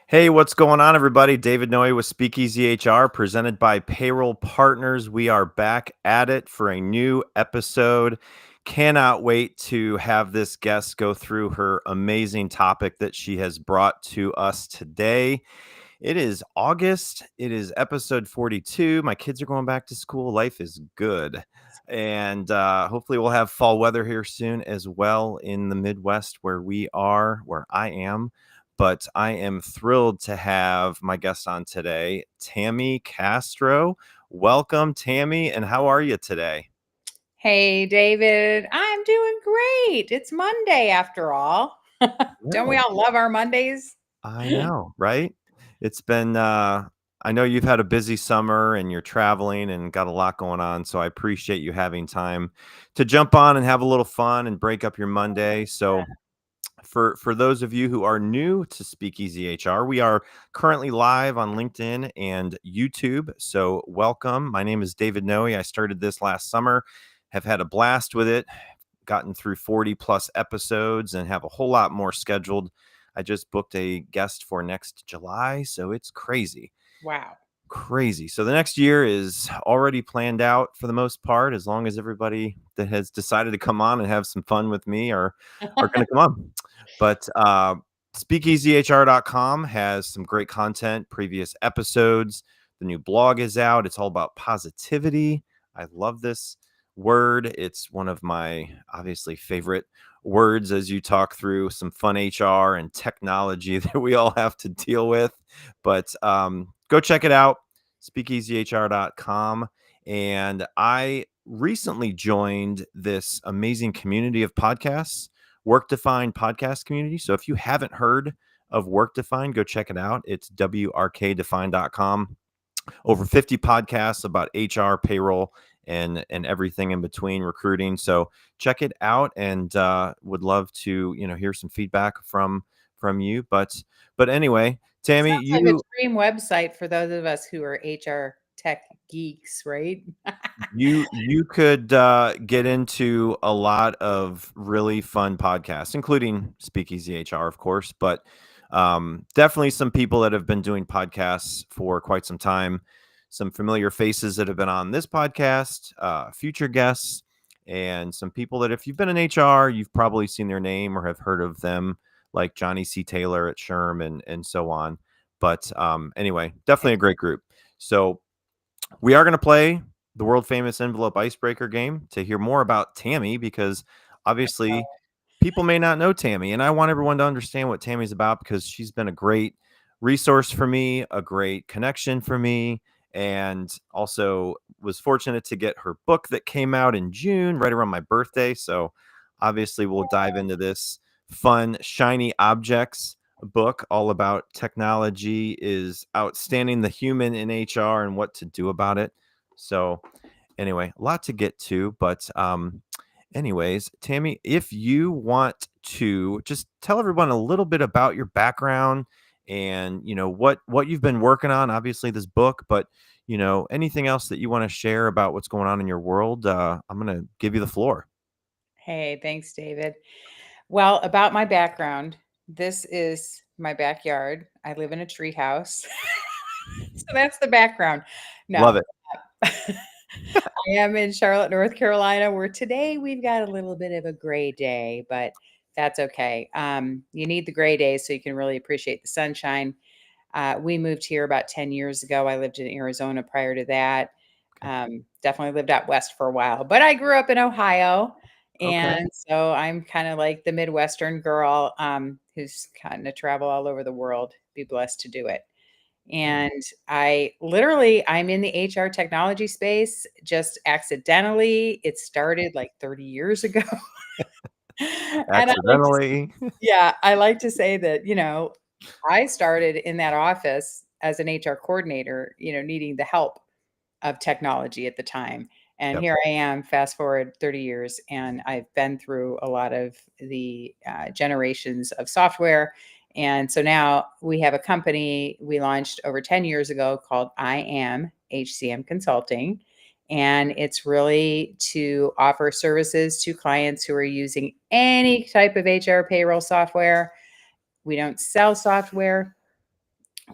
Hey, what's going on, everybody? David Noe with SpeakEasy HR, presented by Payroll Partners. We are back at it for a new episode. Cannot wait to have this guest go through her amazing topic that she has brought to us today. It is August. It is episode 42. My kids are going back to school. Life is good. And hopefully, we'll have fall weather here soon as well in the Midwest where I am. But I am thrilled to have my guest on today, Tammy Castro. Welcome, Tammy. And how are you today? Hey, David. I'm doing great. It's Monday after all. Don't we No, all love our Mondays? I know, right? It's been, I know you've had a busy summer and you're traveling and got a lot going on. So I appreciate you having time to jump on and have a little fun and break up your Monday. So, for those of you who are new to Speakeasy HR, we are currently live on LinkedIn and YouTube. So welcome. My name is David Noe. I started this last summer, have had a blast with it, gotten through 40 plus episodes and have a whole lot more scheduled. I just booked a guest for next July, so it's crazy. Wow. Crazy. So the next year is already planned out for the most part, as long as everybody that has decided to come on and have some fun with me are going to come on. But speakeasyhr.com has some great content, previous episodes. The new blog is out. It's all about positivity. I love this word. It's one of my obviously favorite words as you talk through some fun HR and technology that we all have to deal with. But go check it out, speakeasyhr.com. And I recently joined this amazing community of podcasts, Work Defined podcast community. So if you haven't heard of Work Defined, go check it out. It's wrkdefine.com. Over 50 podcasts about HR, payroll, and everything in between, recruiting. So check it out, and would love to hear some feedback from you. But anyway, Tammy, Sounds like a dream website for those of us who are HR tech geeks, right? you could get into a lot of really fun podcasts, including Speakeasy HR, of course, but definitely some people that have been doing podcasts for quite some time, some familiar faces that have been on this podcast, future guests, and some people that if you've been in HR, you've probably seen their name or have heard of them, like Johnny C. Taylor at Sherm and so on. But anyway, definitely a great group. So we are going to play the world famous envelope icebreaker game to hear more about Tammy, because obviously people may not know Tammy, and I want everyone to understand what Tammy's about because she's been a great resource for me, a great connection for me, and also was fortunate to get her book that came out in June, right around my birthday. So obviously we'll dive into this fun, shiny objects book all about technology is outstanding, the human in HR and what to do about it. So anyway, a lot to get to, but anyways, Tammy, if you want to just tell everyone a little bit about your background and what you've been working on, obviously this book, but anything else that you want to share about what's going on in your world, I'm going to give you the floor. Hey, thanks, David. Well, about my background, this is my backyard. I live in a tree house. So that's the background. Love No. it. I am in Charlotte, North Carolina, where today we've got a little bit of a gray day, but that's okay. You need the gray days so you can really appreciate the sunshine. We moved here about 10 years ago. I lived in Arizona prior to that. Definitely lived out west for a while, but I grew up in Ohio. Okay. And so I'm kind of like the Midwestern girl who's gotten to travel all over the world, be blessed to do it. Yeah. And I'm in the HR technology space just accidentally. It started like 30 years ago. And Accidentally. I like to say that, I started in that office as an HR coordinator, needing the help of technology at the time. And Yep. here I am, fast forward 30 years, and I've been through a lot of the generations of software. And so now we have a company we launched over 10 years ago called I Am HCM Consulting. And it's really to offer services to clients who are using any type of HR payroll software. We don't sell software.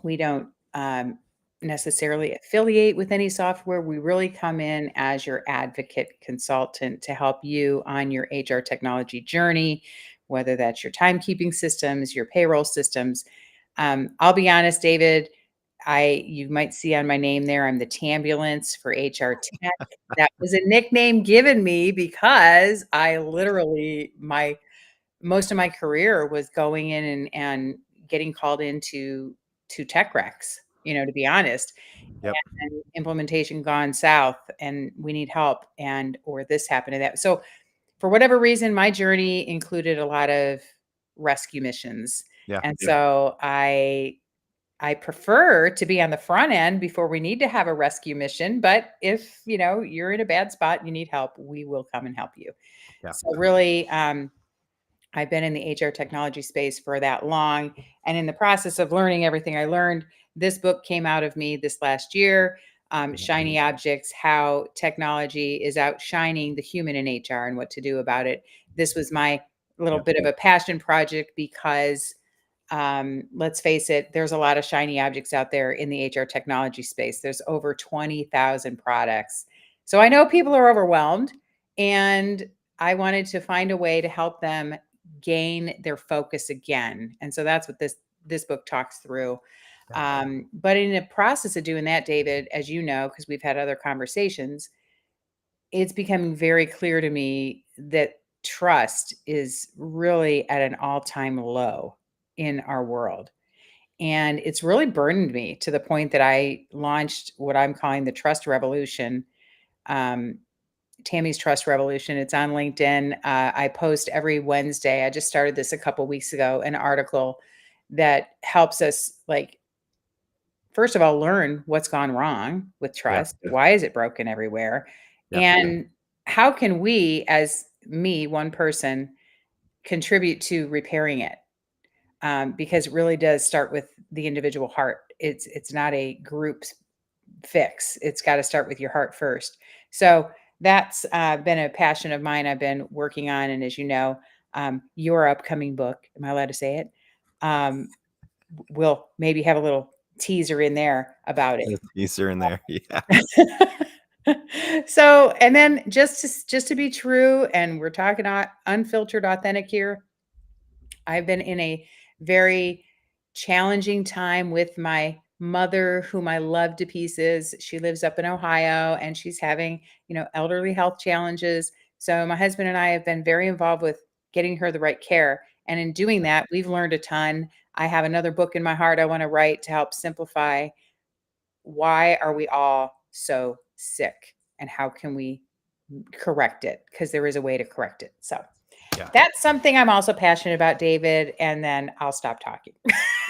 We don't necessarily affiliate with any software. We really come in as your advocate consultant to help you on your HR technology journey, whether that's your timekeeping systems, your payroll systems. I'll be honest, David, you might see on my name there, I'm the Tambulance for HR Tech. That was a nickname given me because I literally most of my career was going in and getting called into tech wrecks, to be honest, Yep. and implementation gone south and we need help and or this happened and that. So for whatever reason, my journey included a lot of rescue missions. Yeah. And so I prefer to be on the front end before we need to have a rescue mission. But if you're in a bad spot and you need help, we will come and help you. Yeah. So really, I've been in the HR technology space for that long. And in the process of learning everything I learned, this book came out of me this last year, Shiny Objects, How Technology is Outshining the Human in HR and What to Do About It. This was my little Yep. bit of a passion project because let's face it, there's a lot of shiny objects out there in the HR technology space. There's over 20,000 products. So I know people are overwhelmed, and I wanted to find a way to help them gain their focus again. And so that's what this book talks through. But in the process of doing that, David, as you know, because we've had other conversations, it's becoming very clear to me that trust is really at an all-time low in our world. And it's really burdened me to the point that I launched what I'm calling the Trust Revolution, um, Tammy's Trust Revolution. It's on LinkedIn. I post every Wednesday. I just started this a couple weeks ago, an article that helps us, like, first of all, learn what's gone wrong with Yeah. trust. Why is it broken everywhere? Yeah. And how can we, as me, one person, contribute to repairing it? Because it really does start with the individual heart. It's not a group fix. It's got to start with your heart first. So that's been a passion of mine. I've been working on, and as you know, your upcoming book. Am I allowed to say it? We'll maybe have a little teaser in there about it. Easter in there. Yeah. So, and then just to be true, and we're talking unfiltered, authentic here. I've been in a very challenging time with my mother, whom I love to pieces. She lives up in Ohio and she's having, elderly health challenges. So my husband and I have been very involved with getting her the right care. And in doing that, we've learned a ton. I have another book in my heart I want to write to help simplify why are we all so sick and how can we correct it? Because there is a way to correct it. So Yeah. that's something I'm also passionate about, David, and then I'll stop talking.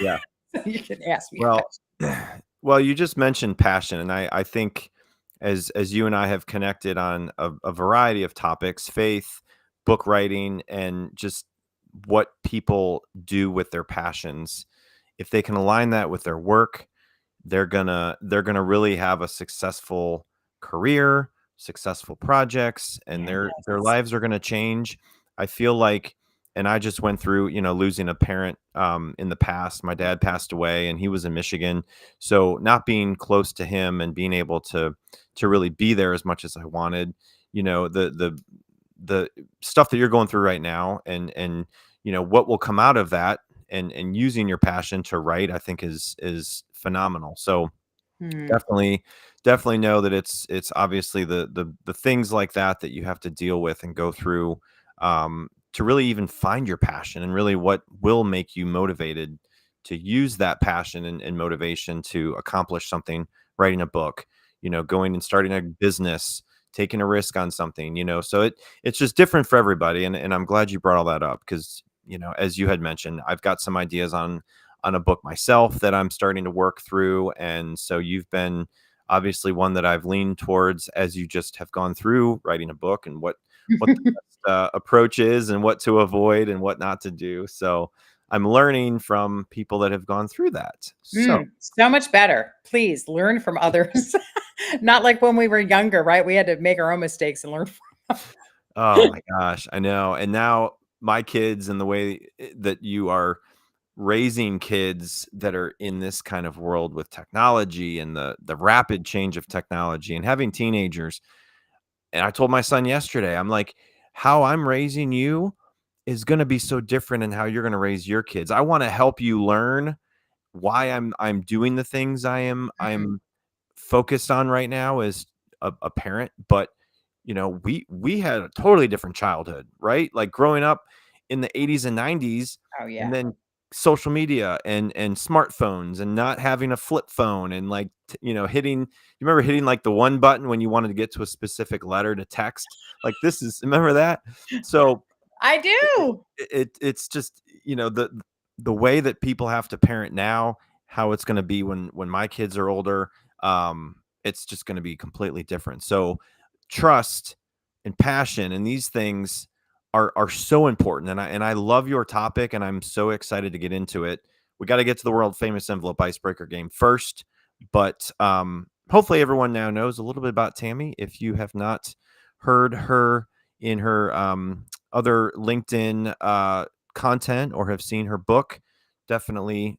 Yeah. You can ask me a Well, question. well, you just mentioned passion, and I think as you and I have connected on a variety of topics, faith, book writing, and just what people do with their passions, if they can align that with their work, they're gonna really have a successful career, successful projects, and their Yes. lives are gonna change. I feel like, and I just went through, losing a parent in the past. My dad passed away, and he was in Michigan, so not being close to him and being able to really be there as much as I wanted, the stuff that you're going through right now, and what will come out of that, and using your passion to write, I think is phenomenal. So Hmm. definitely know that it's obviously the things like that you have to deal with and go through, to really even find your passion and really what will make you motivated to use that passion and motivation to accomplish something, writing a book, going and starting a business, taking a risk on something, so it's just different for everybody. And I'm glad you brought all that up because, as you had mentioned, I've got some ideas on a book myself that I'm starting to work through. And so you've been obviously one that I've leaned towards as you just have gone through writing a book and what the best approach is and what to avoid and what not to do. So I'm learning from people that have gone through that. So, So much better. Please learn from others. Not like when we were younger, right? We had to make our own mistakes and learn from oh my gosh, I know. And now my kids and the way that you are raising kids that are in this kind of world with technology and the rapid change of technology and having teenagers. And I told my son yesterday, I'm like, how I'm raising you is going to be so different in how you're going to raise your kids. I want to help you learn why I'm doing the things Mhm. I'm focused on right now as a parent. But we had a totally different childhood, right? Like growing up in the 80s and 90s, Oh, and yeah. then social media and smartphones and not having a flip phone and like hitting, you remember hitting like the one button when you wanted to get to a specific letter to text, like this is, remember that? So I it, do. it's just the way that people have to parent now, how it's going to be when my kids are older. It's just going to be completely different. So trust and passion and these things are so important, and I love your topic, and I'm so excited to get into it. We got to get to the world famous envelope icebreaker game first, but hopefully everyone now knows a little bit about Tammy. If you have not heard her in her other LinkedIn content or have seen her book, definitely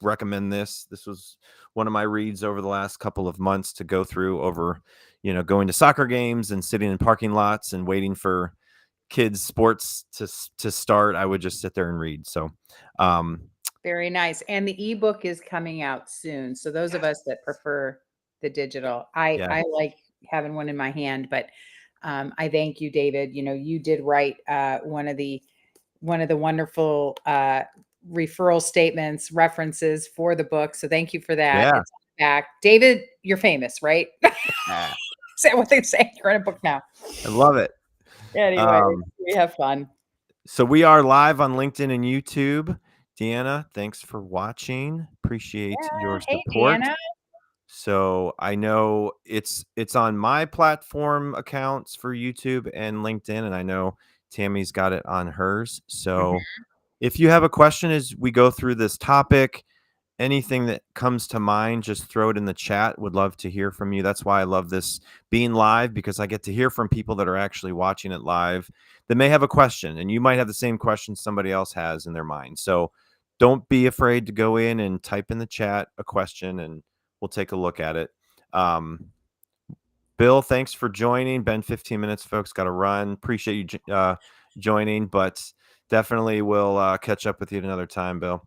recommend this. This was one of my reads over the last couple of months to go through over, going to soccer games and sitting in parking lots and waiting for kids sports to start. I would just sit there and read. So, um, Very nice. And the ebook is coming out soon. So those of us that prefer the digital, yeah, I like having one in my hand, but I thank you, David. You did write one of the wonderful referral statements, references for the book. So thank you for that. yeah, It's back. David, you're famous, right? Is yeah. that what they say? You're in a book now. I love it. Anyway, Um, we have fun. so we are live on LinkedIn and YouTube. Deanna, thanks for watching. Appreciate your Yeah. Hey, support. Deanna. So I know it's on my platform accounts for YouTube and LinkedIn, and I know Tammy's got it on hers. Mhm. So if you have a question as we go through this topic, anything that comes to mind, just throw it in the chat. Would love to hear from you. That's why I love this being live, because I get to hear from people that are actually watching it live that may have a question, and you might have the same question somebody else has in their mind. So don't be afraid to go in and type in the chat a question, and we'll take a look at it. Um, Bill, thanks for joining. Been 15 minutes, folks. Got to run. Appreciate you joining, but definitely will catch up with you at another time, Bill.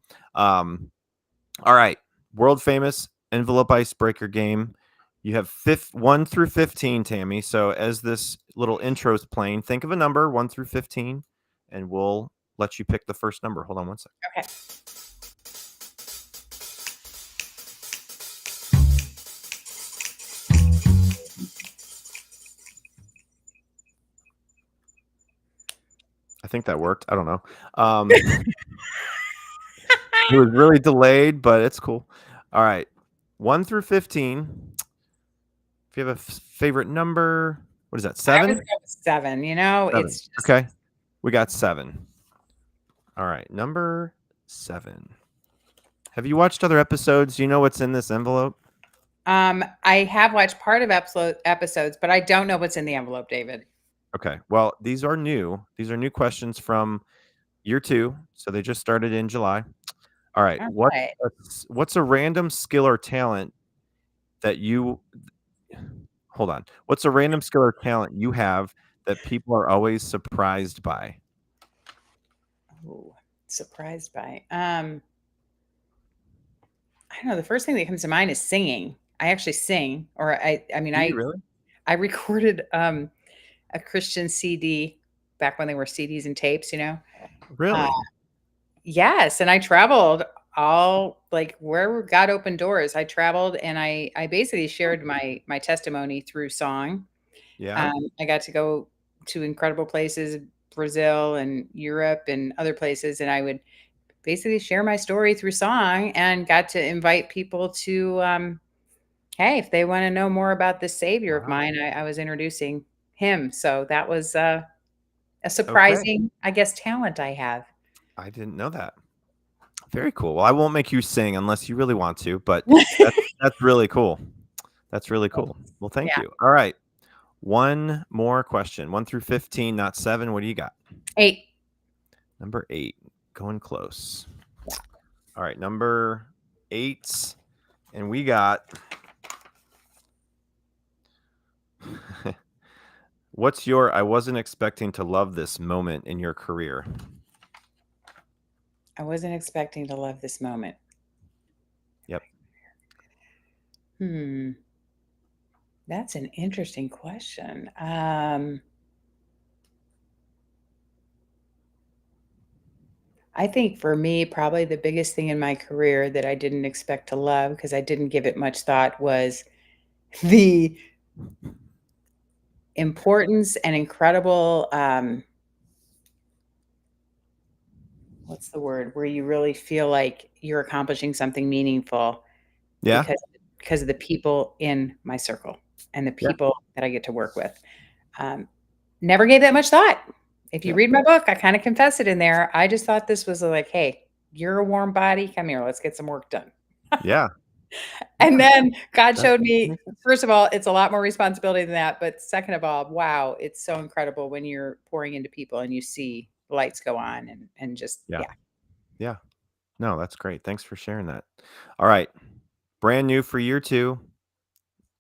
All right. World famous envelope icebreaker game. You have 1 through 15, Tammy. So as this little intro is playing, think of a number 1 through 15, and we'll let you pick the first number. Hold on one second. Okay. I think that worked. I don't know. It was really delayed, but it's cool. All right. 1 through 15. If you have a favorite number, what is that? I was 7? going with 7. 7. It's just Okay. We got 7. All right. Number 7. Have you watched other episodes? Do you know what's in this envelope? I have watched part of episodes, but I don't know what's in the envelope, David. Okay. Well, these are new. These are new questions from year 2. So they just started in July. All right. All What right. what's a random skill or talent that you hold on. What's a random skill or talent you have that people are always surprised by? Ooh, surprised by. I don't know. The first thing that comes to mind is singing. I actually sing, or I mean, Do you really? I recorded a Christian CD back when they were CDs and tapes. Uh, Really? yes, and I traveled all like where God opened doors. I traveled and I basically shared my testimony through song. Yeah. I got to go to incredible places, Brazil and Europe and other places, and I would basically share my story through song and got to invite people to, hey, if they want to know more about this Savior of Wow. mine, I was introducing him. So that was a Okay. surprising, I guess, talent I have. I didn't know that. Very cool. Well, I won't make you sing unless you really want to, but that's really cool. That's really cool. Well, thank Yeah. you. All right. One more question. 1 through 15, not 7. What do you got? 8. Number 8. Going close. Yeah. All right, number 8, and we got what's your I wasn't expecting to love this moment in your career? I wasn't expecting to love this moment. Yep. That's an interesting question. I think for me, probably the biggest thing in my career that I didn't expect to love because I didn't give it much thought was the importance and incredible, what's the word? Where you really feel like you're accomplishing something meaningful Yeah. because of the people in my circle and the Yeah. people that I get to work with. Never gave that much thought. If you Yeah. read my book, I kind of confess it in there. I just thought this was like, hey, you're a warm body. Come here, let's get some work done. Yeah. And Okay. then God That showed me, makes sense. first of all, it's a lot more responsibility than that. But second of all, wow, it's so incredible when you're pouring into people and you see lights go on and just, Yeah. yeah. Yeah. No, that's great. Thanks for sharing that. All right. Brand new for year 2.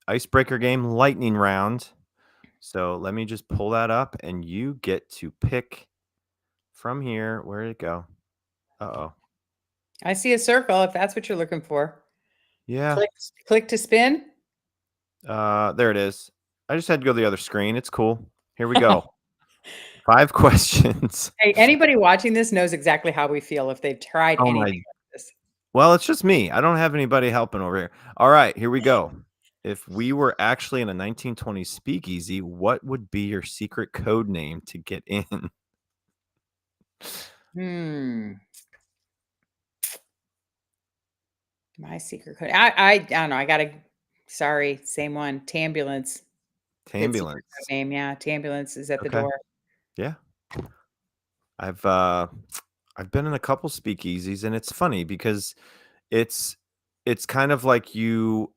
Icebreaker game lightning round. So let me just pull that up and you get to pick from here. Where did it go? Uh-oh. I see a circle if that's what you're looking for. Yeah. Click, click to spin. There it is. I just had to go to the other screen. It's cool. Here we go. 5 questions. Hey, anybody watching this knows exactly how we feel if they've tried Oh anything my. like this. Well, it's just me. I don't have anybody helping over here. All right, here we go. If we were actually in a 1920s speakeasy, what would be your secret code name to get in? Hmm. My secret code. I don't know. I gotta. Sorry, same one. Tambulance. Good secret code Tambulance. name. Yeah, Tambulance is at the Okay. door. Yeah. I've uh I've been in a couple speakeasies and it's funny because it's it's kind of like you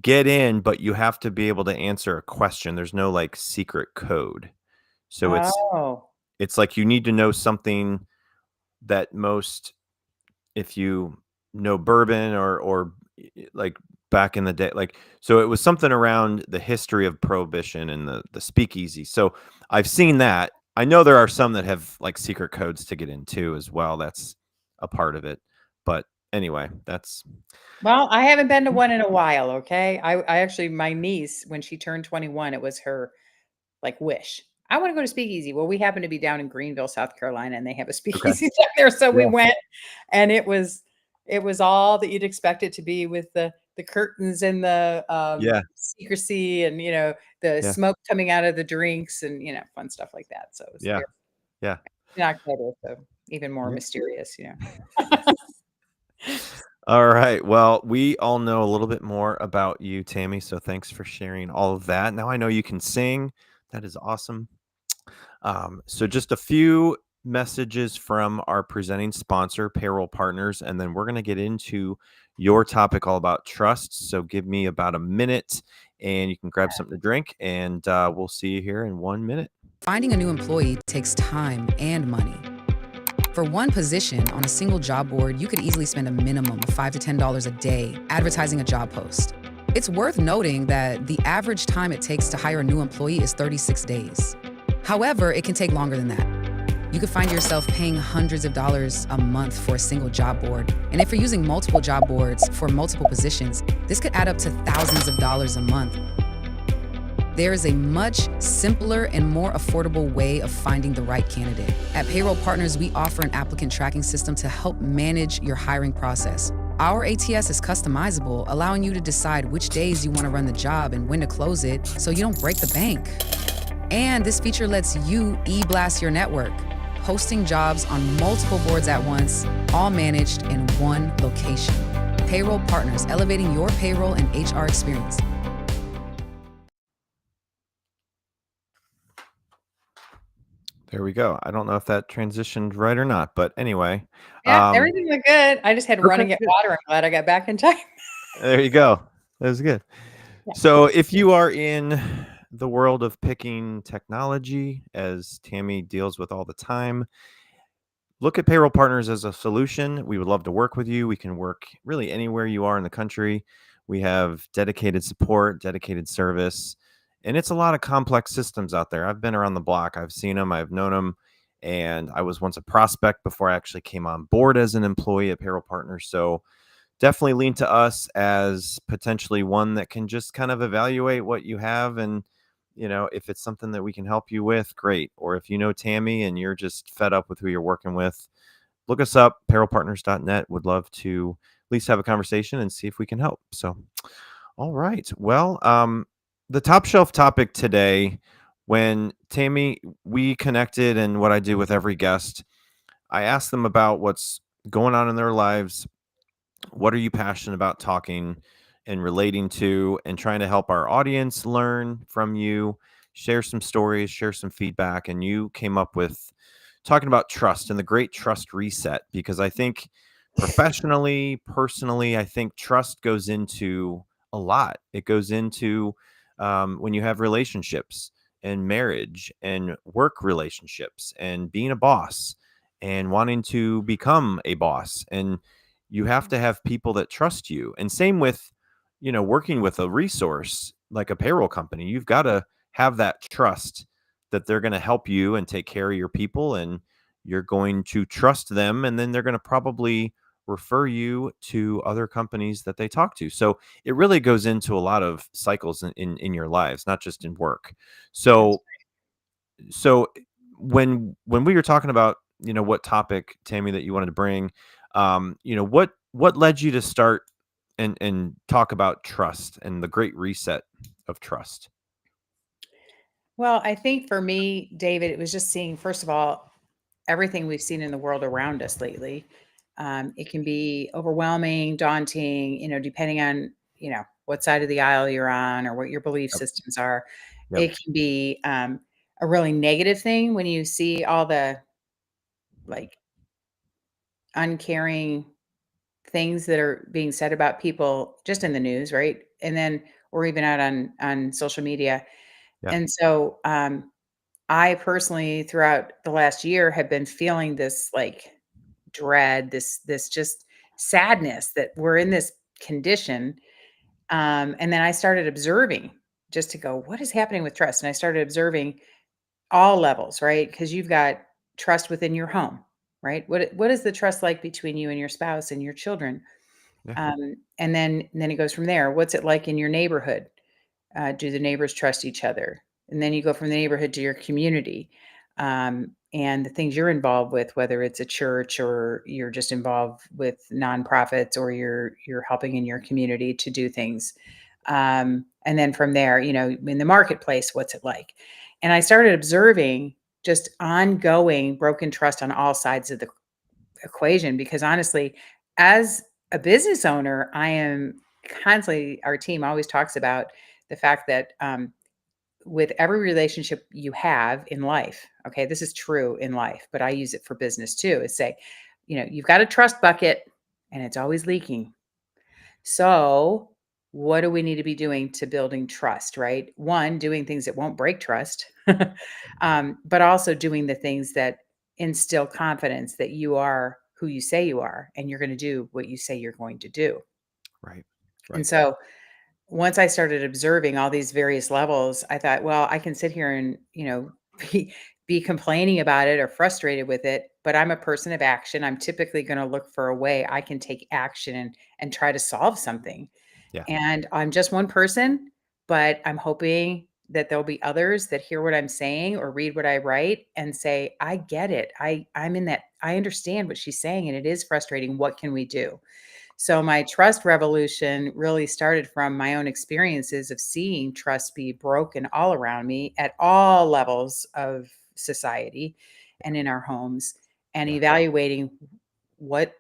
get in but you have to be able to answer a question. There's no like secret code. So Oh. it's like you need to know something that most if you know bourbon or like back in the day like so it was something around the history of prohibition and the speakeasy. So I've seen that. I know there are some that have like secret codes to get into as well. That's a part of it. But anyway, that's Well, I haven't been to one in a while. Okay. I actually, my niece, when she turned 21, it was her like wish. I want to go to Speakeasy. Well, we happen to be down in Greenville, South Carolina, and they have a okay. speakeasy down there. So we Yeah. went and it was all that you'd expect it to be with the curtains and the Yeah. secrecy and the Yeah. smoke coming out of the drinks and fun stuff like that. So it was Yeah. very Yeah. in October, so even more Yeah. mysterious. All right. Well, we all know a little bit more about you, Tammy. So thanks for sharing all of that. Now I know you can sing. That is awesome. So just a few messages from our presenting sponsor, Payroll Partners, and then we're going to get into your topic all about trust. So give me about a minute and you can grab something to drink and we'll see you here in 1 minute. Finding a new employee takes time and money. For one position on a single job board, you could easily spend a minimum of $5 to $10 a day advertising a job post. It's worth noting that the average time it takes to hire a new employee is 36 days. However, it can take longer than that. You could find yourself paying hundreds of dollars a month for a single job board. And if you're using multiple job boards for multiple positions, this could add up to thousands of dollars a month. There is a much simpler and more affordable way of finding the right candidate. At Payroll Partners, we offer an applicant tracking system to help manage your hiring process. Our ATS is customizable, allowing you to decide which days you want to run the job and when to close it so you don't break the bank. And this feature lets you e-blast your network, posting jobs on multiple boards at once, all managed in one location. Payroll Partners, elevating your payroll and HR experience. There we go. I don't know if that transitioned right or not, but anyway. Yeah, everything looked good. I just had to run Okay, and get good. water. I'm glad I got back in time. There you go. That was good. Yeah. So if you are in the world of picking technology, as Tammy deals with all the time, look at Payroll Partners as a solution. We would love to work with you. We can work really anywhere you are in the country. We have dedicated support, dedicated service, and it's a lot of complex systems out there. I've been around the block. I've seen them. I've known them, and I was once a prospect before I actually came on board as an employee at Payroll Partners. So definitely lean to us as potentially one that can just kind of evaluate what you have, and if it's something that we can help you with, great. Or if you know Tammy and you're just fed up with who you're working with, look us up, payrollpartners.net. Would love to at least have a conversation and see if we can help. So all right, well, the top shelf topic today, when Tammy, we connected, and what I do with every guest, I ask them about what's going on in their lives. What are you passionate about talking and relating to, and trying to help our audience learn from you, share some stories, share some feedback. And you came up with talking about trust and the great trust reset, because I think professionally, personally, I think trust goes into a lot. It goes into when you have relationships and marriage and work relationships and being a boss and wanting to become a boss. And you have to have people that trust you. And same with, working with a resource like a payroll company. You've got to have that trust that they're going to help you and take care of your people, and you're going to trust them, and then they're going to probably refer you to other companies that they talk to. So it really goes into a lot of cycles in your lives, not just in work. That's So when we were talking about, what topic, Tammy, that you wanted to bring, what led you to start and talk about trust and the great reset of trust? Well, I think for me, David, it was just seeing, first of all, everything we've seen in the world around us lately. It can be overwhelming, daunting, depending on, what side of the aisle you're on or what your belief Yep. systems are. Yep. It can be a really negative thing when you see all the like uncaring things that are being said about people just in the news, right? And then, or even out on social media. Yeah. And so, I personally, throughout the last year, have been feeling this like dread, this just sadness that we're in this condition. And then I started observing just to go, what is happening with trust? And I started observing all levels, right? Because you've got trust within your home, right? What is the trust like between you and your spouse and your children? Yeah. And then it goes from there. What's it like in your neighborhood? Do the neighbors trust each other? And then you go from the neighborhood to your community, and the things you're involved with, whether it's a church or you're just involved with nonprofits or you're helping in your community to do things. And then from there, in the marketplace, what's it like? And I started observing just ongoing broken trust on all sides of the equation because honestly, as a business owner, I am constantly, our team always talks about the fact that with every relationship you have in life, okay, this is true in life, but I use it for business too, is say, you've got a trust bucket and it's always leaking. So, what do we need to be doing to building trust, right? One, doing things that won't break trust, but also doing the things that instill confidence that you are who you say you are and you're going to do what you say you're going to do. Right. And Right. so, once I started observing all these various levels, I thought, well, I can sit here and, be, be complaining about it or frustrated with it, but I'm a person of action. I'm typically going to look for a way I can take action and try to solve something. Yeah. And I'm just one person, but I'm hoping that there'll be others that hear what I'm saying or read what I write and say, I get it. I'm in that. I understand what she's saying and it is frustrating. What can we do? So my trust revolution really started from my own experiences of seeing trust be broken all around me at all levels of society and in our homes and Yeah. evaluating what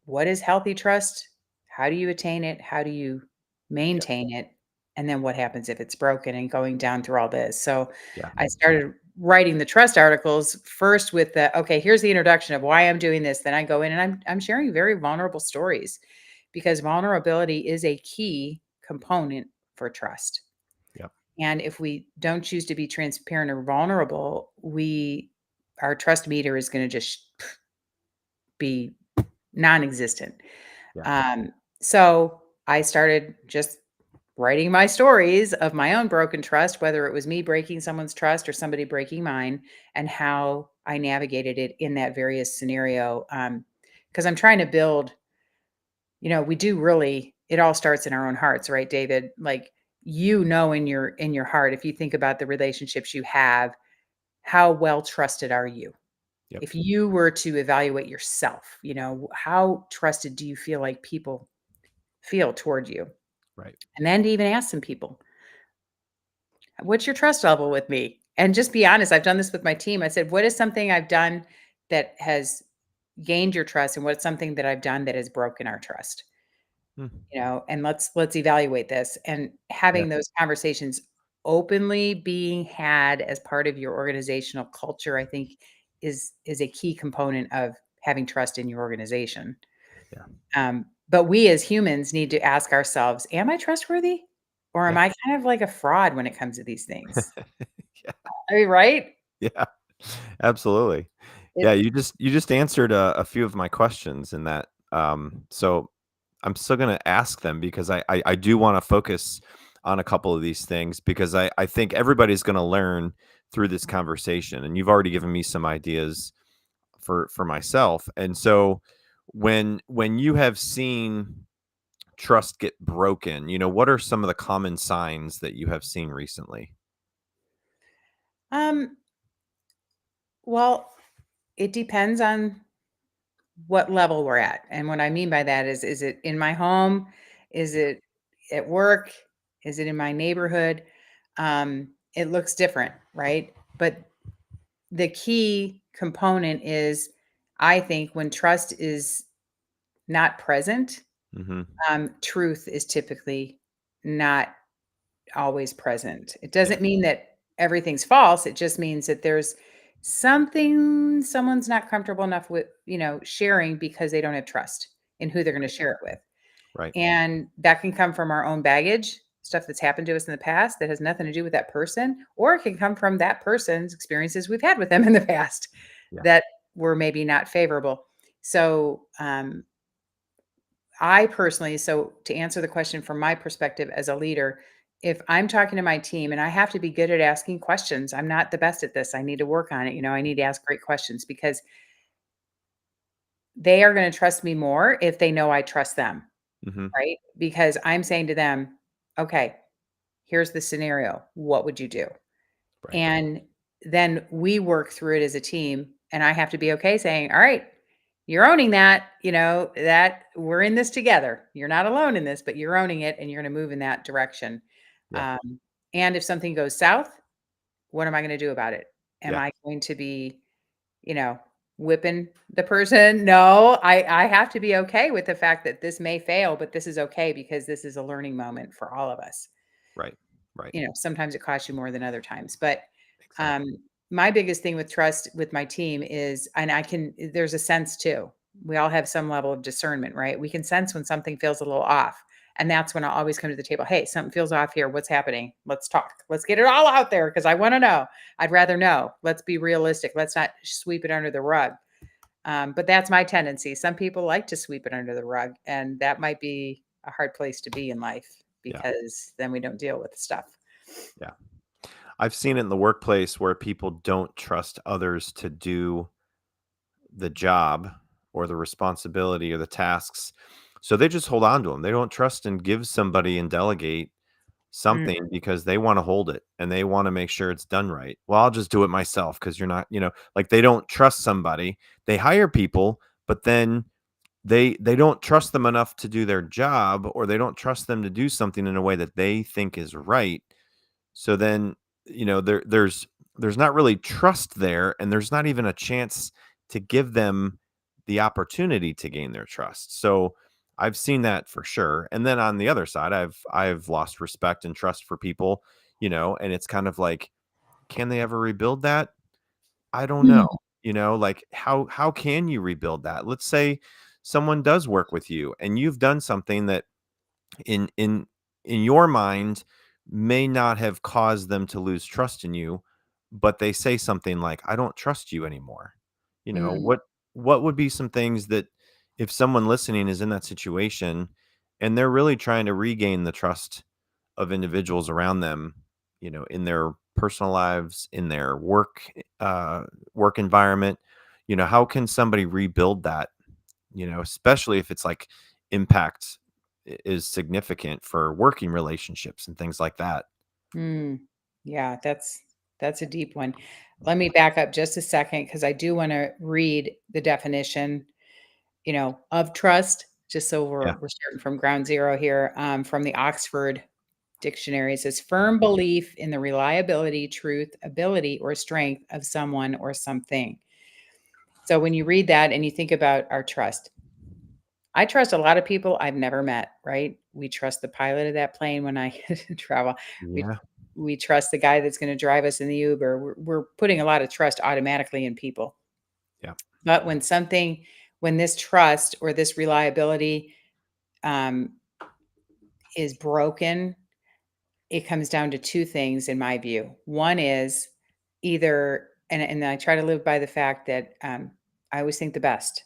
what is healthy trust? How do you attain it? How do you Yeah. maintain it? And then what happens if it's broken and going down through all this? So Yeah. I started writing the trust articles first with the okay, here's the introduction of why I'm doing this. Then I go in and I'm sharing very vulnerable stories because vulnerability is a key component for trust. Yeah. And if we don't choose to be transparent or vulnerable, we our trust meter is going to just be non-existent. Yeah. So I started just writing my stories of my own broken trust, whether it was me breaking someone's trust or somebody breaking mine, and how I navigated it in that various scenario. Because I'm trying to build, we do really, it all starts in our own hearts, right, David? Like, in your heart, if you think about the relationships you have, how well trusted are you? Yep. If you were to evaluate yourself, how trusted do you feel like people feel toward you? Right. And then to even ask some people, what's your trust level with me? And just be honest. I've done this with my team. I said, what is something I've done that has gained your trust, and what's something that I've done that has broken our trust? Hmm. And let's evaluate this. And Yeah. having those conversations openly being had as part of your organizational culture, I think is a key component of having trust in your organization. Yeah. But we as humans need to ask ourselves, am I trustworthy? Or am Yeah. I kind of like a fraud when it comes to these things? Yeah. I mean, right? Yeah. Absolutely. Yeah. It, You just answered a few of my questions in that. So I'm still going to ask them because I do want to focus on a couple of these things because I think everybody's going to learn through this conversation. And you've already given me some ideas for myself. And so when you have seen trust get broken, what are some of the common signs that you have seen recently? um, well, it depends on what level we're at. And what I mean by that is it in my home? Is Yeah. it at work? Is it in my neighborhood? It looks different, right? But the key component is, I think, when trust is not present, Mm-hmm. truth is typically not always present. It Yeah. doesn't mean that everything's false. It just means that there's something someone's not comfortable enough with, sharing because they don't have trust in who they're going to share it with. Right. And that can come from our own baggage, stuff that's happened to us in the past that has nothing to do with that person, or it can come from that person's experiences we've had with them in the past Yeah. that were maybe not favorable. So, I personally, so to answer the question from my perspective as a leader, if I'm talking to my team, and I have to be good at asking questions, I'm not the best at this. I need to work on it. I need to ask great questions because they are going to trust me more if they know I trust them, Mm-hmm. right? Because I'm saying to them, okay, here's the scenario. What would you do? Right. And then we work through it as a team. And I have to be okay saying, all right, you're owning that, that we're in this together. You're not alone in this, but you're owning it and you're going to move in that direction. Yeah. Um, and if something goes south, what am I going to do about it? Am Yeah. I going to be, you know, whipping the person? No, I have to be okay with the fact that this may fail, but this is okay because this is a learning moment for all of us. Right. Right. Sometimes it costs you more than other times, but, um, Exactly. my biggest thing with trust with my team is, and there's a sense too. We all have some level of discernment, right? We can sense when something feels a little off. And that's when I always come to the table. Hey, something feels off here. What's happening? Let's talk. Let's get it all out there because I want to know. I'd rather know. Let's be realistic. Let's not sweep it under the rug. But that's my tendency. Some people like to sweep it under the rug, and that might be a hard place to be in life Yeah. because then we don't deal with the stuff. Yeah. I've seen it in the workplace where people don't trust others to do the job or the responsibility or the tasks. So they just hold on to them. They don't trust and give somebody and delegate Mm, something because they want to hold it and they want to make sure it's done right. Well, I'll just do it myself because you're not, like they don't trust somebody. They hire people, but then they don't trust them enough to do their job or they don't trust them to do something in a way that they think is right. So then, there's not really trust there, and there's not even a chance to give them the opportunity to gain their trust. So I've seen that for sure. And then on the other side, I've lost respect and trust for people, and it's kind of like, can they ever rebuild that? I don't know. mm, Like how can you rebuild that? Let's say someone does work with you and you've done something that in in in your mind may not have caused them to lose trust in you, but they say something like, I don't trust you anymore. mm. What what would be some things that if someone listening is in that situation and they're really trying to regain the trust of individuals around them, in their personal lives, in their work environment, how can somebody rebuild that, especially if it's like impact is significant for working relationships and things like that. Mm, yeah, that's a deep one. Let me back up just a second because I do want to read the definition, of trust, just so Yeah. we're starting from ground zero here. From the Oxford Dictionary, it says firm belief in the reliability, truth, ability, or strength of someone or something. So when you read that and you think about our trust, I trust a lot of people I've never met, right? We trust the pilot of that plane when I travel. We Yeah. we trust the guy that's going to drive us in the Uber. We're putting a lot of trust automatically in people. Yeah. But when this trust or this reliability um, is broken, it comes down to two things in my view. One is either, and I try to live by the fact that I always think the best.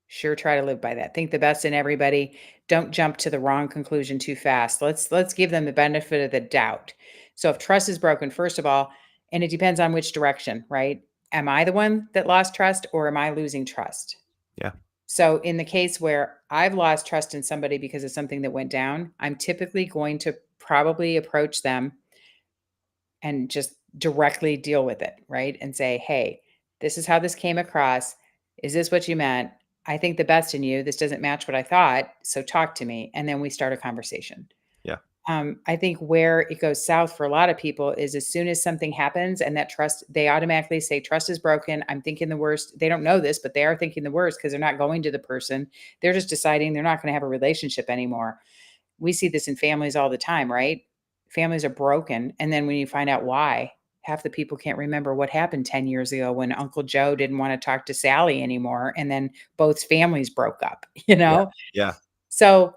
Sure, try to live by that. Think the best in everybody. Don't jump to the wrong conclusion too fast. Let's give them the benefit of the doubt. So if trust is broken, first of all, and it depends on which direction, right? Am I the one that lost trust or am I losing trust? Yeah. So in the case where I've lost trust in somebody because of something that went down, I'm typically going to probably approach them and just directly deal with it, right? And say, "Hey, this is how this came across. Is this what you meant? I think the best in you. This doesn't match what I thought. So talk to me." And then we start a conversation. Yeah. I think where it goes south for a lot of people is as soon as something happens and that trust, they automatically say, trust is broken. I'm thinking the worst. They don't know this, but they are thinking the worst because they're not going to the person. They're just deciding they're not going to have a relationship anymore. We see this in families all the time, right? Families are broken. And then when you find out why, half the people can't remember what happened 10 years ago when Uncle Joe didn't want to talk to Sally anymore. And then both families broke up, you Yeah. know? Yeah. So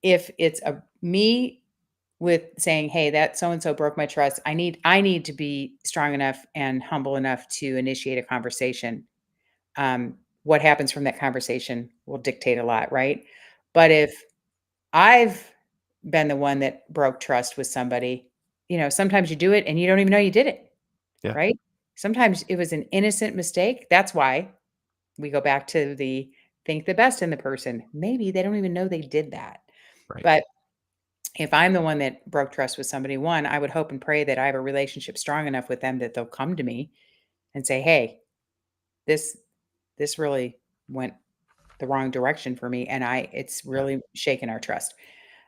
if it's a me with saying, "Hey, that so and so broke my trust. I need to be strong enough and humble enough to initiate a conversation." What happens from that conversation will dictate a lot, right? But if I've been the one that broke trust with somebody, sometimes you do it and you don't even know you did it, Yeah. right? Sometimes it was an innocent mistake. That's why we go back to the think the best in the person. Maybe they don't even know they did that. Right. But if I'm the one that broke trust with somebody, one, I would hope and pray that I have a relationship strong enough with them that they'll come to me and say, "Hey, this this really went the wrong direction for me, and it's Yeah. really shaken our trust."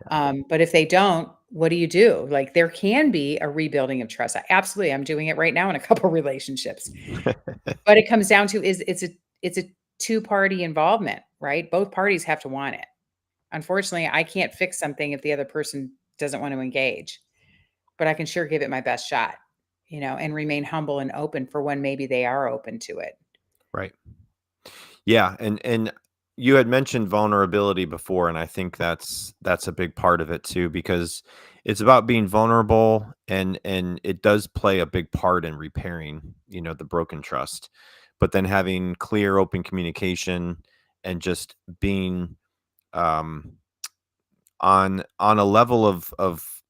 But if they don't, what do you do? Like there can be a rebuilding of trust. Absolutely, I'm doing it right now in a couple relationships. But it comes down to is it's a two-party involvement, right? Both parties have to want it. Unfortunately, I can't fix something if the other person doesn't want to engage, but I can sure give it my best shot, and remain humble and open for when maybe they are open to it. Right. Yeah, and you had mentioned vulnerability before, and I think that's a big part of it too, because it's about being vulnerable, and it does play a big part in repairing, the broken trust. But then having clear, open communication and just being um, on a level of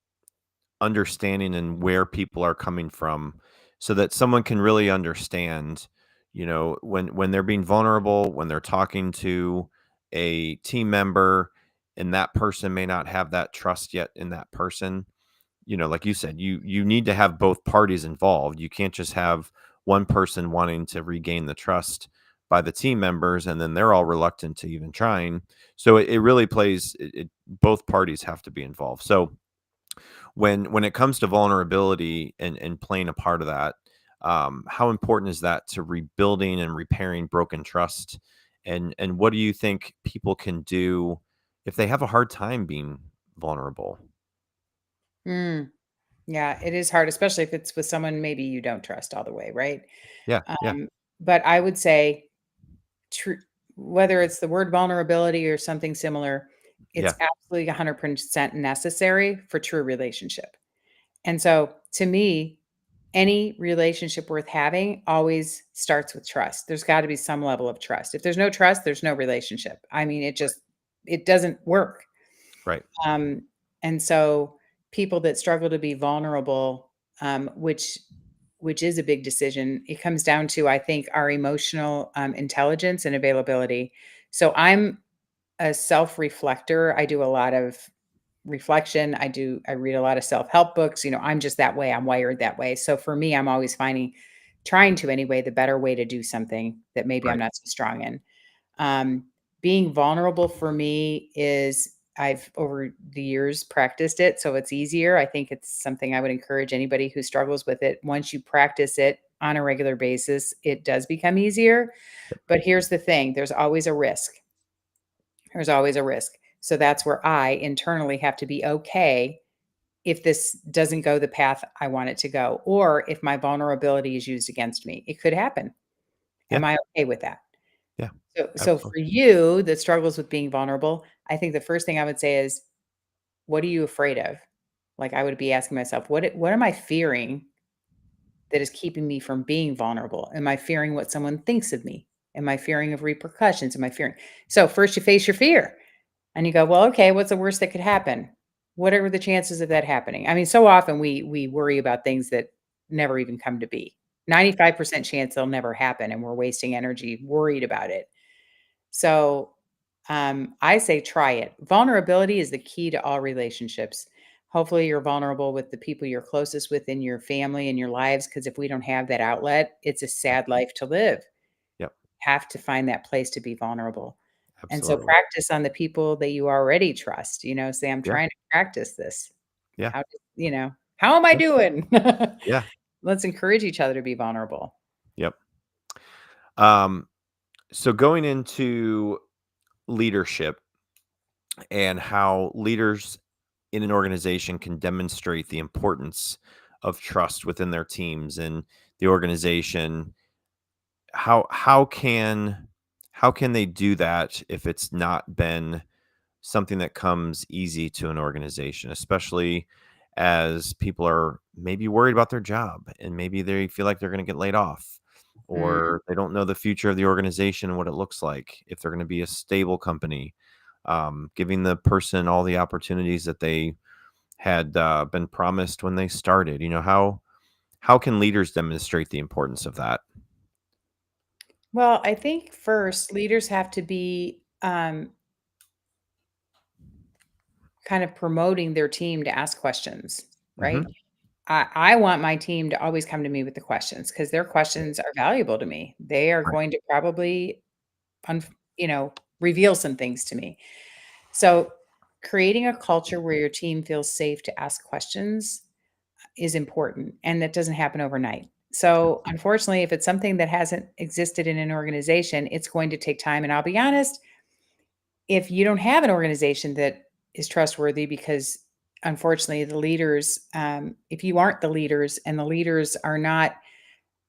understanding and where people are coming from so that someone can really understand, when they're being vulnerable, when they're talking to a team member and that person may not have that trust yet in that person. Like you said, you need to have both parties involved. You can't just have one person wanting to regain the trust by the team members and then they're all reluctant to even trying. So it really plays both parties have to be involved. So when it comes to vulnerability and playing a part of that, how important is that to rebuilding and repairing broken trust? And what do you think people can do if they have a hard time being vulnerable? Mm, yeah, it is hard, especially if it's with someone maybe you don't trust all the way, right? Yeah, yeah, Um, but I would say, true, whether it's the word vulnerability or something similar, it's yeah, absolutely 100% necessary for true relationship. And so, to me, any relationship worth having always starts with trust. There's got to be some level of trust. If there's no trust, there's no relationship. I mean, it doesn't work. Right. Um, and so people that struggle to be vulnerable, which is a big decision, it comes down to, I think, our emotional intelligence and availability. So I'm a self-reflector. I do a lot of reflection. I read a lot of self-help books. I'm just that way. I'm wired that way. So for me, I'm always trying to anyway, the better way to do something that maybe I'm Right. not so strong in. Um, Being vulnerable for me is, I've over the years practiced it, so it's easier. I think it's something I would encourage anybody who struggles with it. Once you practice it on a regular basis, it does become easier. But here's the thing, there's always a risk. There's always a risk. So that's where I internally have to be okay if this doesn't go the path I want it to go, or if my vulnerability is used against me. It could happen. Yeah. Am I okay with that? Yeah. So Absolutely. for you that struggles with being vulnerable, I think the first thing I would say is, what are you afraid of? Like, I would be asking myself, what am I fearing that is keeping me from being vulnerable? Am I fearing what someone thinks of me? Am I fearing of repercussions? Am I fearing? So first you face your fear and you go, well, okay, what's the worst that could happen? What are the chances of that happening? I mean, so often we worry about things that never even come to be. 95% chance they'll never happen and we're wasting energy worried about it. So, I say try it. Vulnerability is the key to all relationships. Hopefully, you're vulnerable with the people you're closest with in your family and your lives, because if we don't have that outlet, it's a sad life to live. Yep. Have to find that place to be vulnerable. And so Absolutely. practice on the people that you already trust, say, I'm Yeah. trying to practice this. Yeah. How am I Yeah. doing? Yeah. Let's encourage each other to be vulnerable. Yep. Um, so going into leadership and how leaders in an organization can demonstrate the importance of trust within their teams and the organization, how can they do that if it's not been something that comes easy to an organization, especially as people are maybe worried about their job and maybe they feel like they're going to get laid off, Mm. or they don't know the future of the organization and what it looks like, if they're going to be a stable company, giving the person all the opportunities that they had been promised when they started. How can leaders demonstrate the importance of that? Well, I think first leaders have to be kind of promoting their team to ask questions, Hmm. right? I want my team to always come to me with the questions because their questions are valuable to me. They are Right. going to probably, un- you know, reveal some things to me. So, creating a culture where your team feels safe to ask questions is important, and that doesn't happen overnight. So, unfortunately, if it's something that hasn't existed in an organization, it's going to take time. And I'll be honest, if you don't have an organization that is trustworthy, because unfortunately the leaders, if you aren't the leaders and the leaders are not,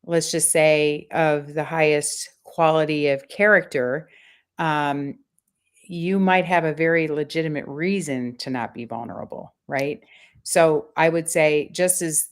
let's just say, of the highest quality of character, um, you might have a very legitimate reason to not be vulnerable, right? So I would say, just as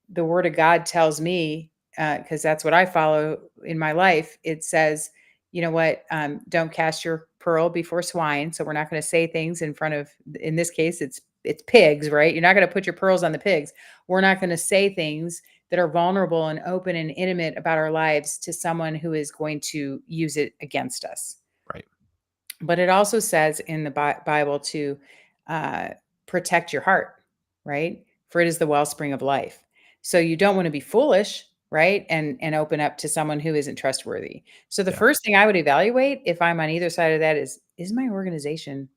the word of God tells me, because that's what I follow in my life, it says, you know what, don't cast your pearl before swine. So we're not going to say things in front of, in this case, it's pigs, right? You're not going to put your pearls on the pigs. We're not going to say things that are vulnerable and open and intimate about our lives to someone who is going to use it against us. Right. But it also says in the Bible to uh, protect your heart, right? For it is the wellspring of life. So you don't want to be foolish, right? And open up to someone who isn't trustworthy. So the Yeah. first thing I would evaluate if I'm on either side of that is my organization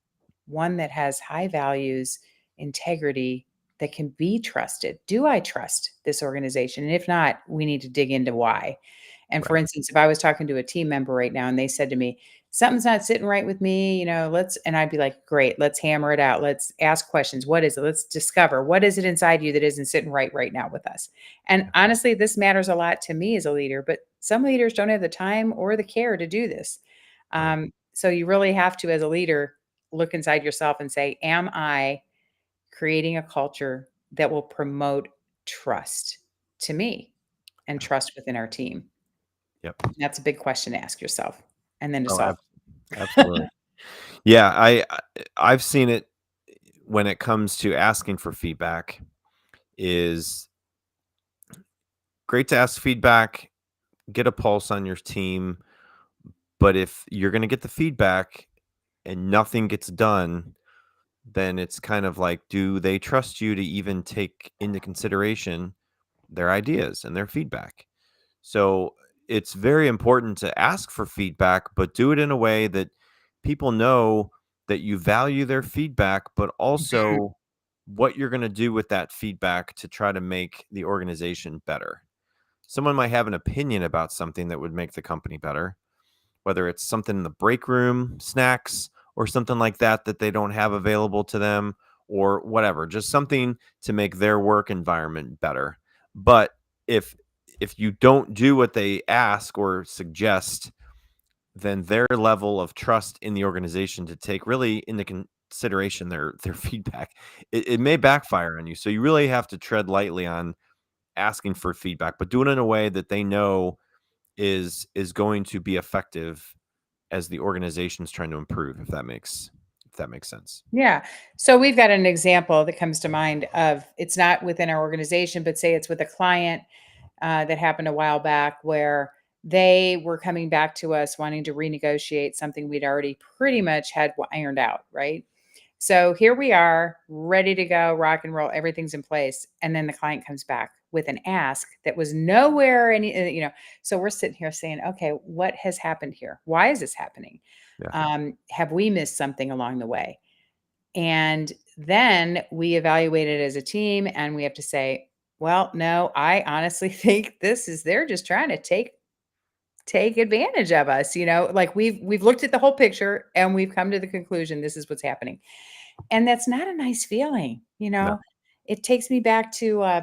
one that has high values, integrity, that can be trusted? Do I trust this organization? And if not, we need to dig into why. And for Right. instance, if I was talking to a team member right now and they said to me, something's not sitting right with me, and I'd be like, great, let's hammer it out. Let's ask questions. What is it? Let's discover what is it inside you that isn't sitting right now with us. And honestly, this matters a lot to me as a leader, but some leaders don't have the time or the care to do this. Right. So you really have to, as a leader, look inside yourself and say, am I creating a culture that will promote trust to me and trust within our team? Yep. That's a big question to ask yourself and then to Oh, solve. absolutely. Yeah, I've seen it when it comes to asking for feedback is great to ask feedback, get a pulse on your team, but if you're going to get the feedback and nothing gets done, then it's kind of like, do they trust you to even take into consideration their ideas and their feedback? So it's very important to ask for feedback, but do it in a way that people know that you value their feedback, but Mhm. also what you're going to do with that feedback to try to make the organization better. Someone might have an opinion about something that would make the company better, whether it's something in the break room, snacks, or something like that that they don't have available to them, or whatever, just something to make their work environment better. But if if you don't do what they ask or suggest, then their level of trust in the organization to take really into consideration their feedback, it may backfire on you. So you really have to tread lightly on asking for feedback, but do it in a way that they know is going to be effective as the organization's trying to improve, if that makes sense. Yeah. So we've got an example that comes to mind of it's not within our organization, but say it's with a client that happened a while back where they were coming back to us wanting to renegotiate something we'd already pretty much had ironed out, right? So here we are, ready to go, rock and roll, everything's in place. And then the client comes back with an ask that was nowhere so we're sitting here saying, okay, what has happened here? Why is this happening? Yeah. Have we missed something along the way? And then we evaluate it as a team and we have to say, well, no, I honestly think they're just trying to take advantage of us, like we've looked at the whole picture and we've come to the conclusion this is what's happening. And that's not a nice feeling. No. It takes me back to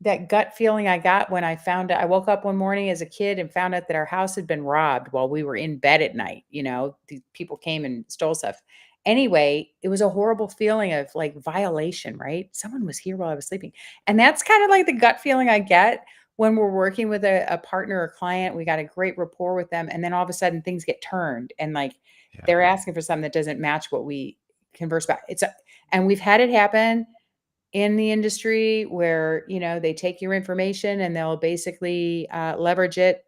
that gut feeling I got when I woke up one morning as a kid and found out that our house had been robbed while we were in bed at night. These people came and stole stuff. Anyway, it was a horrible feeling of like violation, right? Someone was here while I was sleeping. And that's kind of like the gut feeling I get when we're working with a partner or client. We got a great rapport with them. And then all of a sudden things get turned and like Yeah. they're asking for something that doesn't match what we converse about. And we've had it happen in the industry where they take your information and they'll basically leverage it.